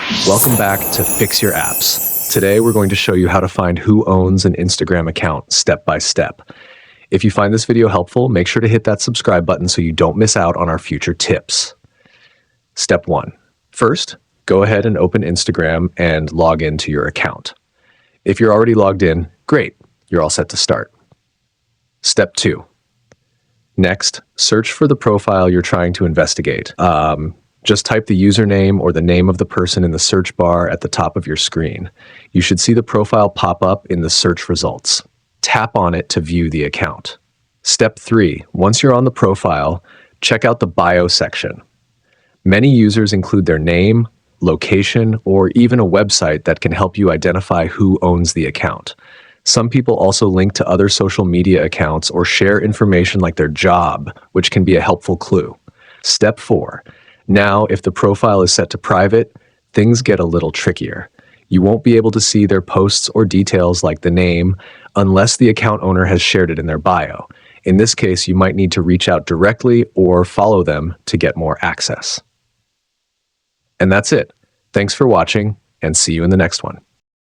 Welcome back to Fix Your Apps. Today we're going to show you how to find who owns an Instagram account step by step. If you find this video helpful, make sure to hit that subscribe button so you don't miss out on our future tips. Step 1. First, go ahead and open Instagram and log into your account. If you're already logged in, great, you're all set to start. Step 2. Next, search for the profile you're trying to investigate. Just type the username or the name of the person in the search bar at the top of your screen. You should see the profile pop up in the search results. Tap on it to view the account. Step 3. Once you're on the profile, check out the bio section. Many users include their name, location, or even a website that can help you identify who owns the account. Some people also link to other social media accounts or share information like their job, which can be a helpful clue. Step 4. Now, if the profile is set to private, things get a little trickier. You won't be able to see their posts or details like the name unless the account owner has shared it in their bio. In this case, you might need to reach out directly or follow them to get more access. And that's it. Thanks for watching, and see you in the next one.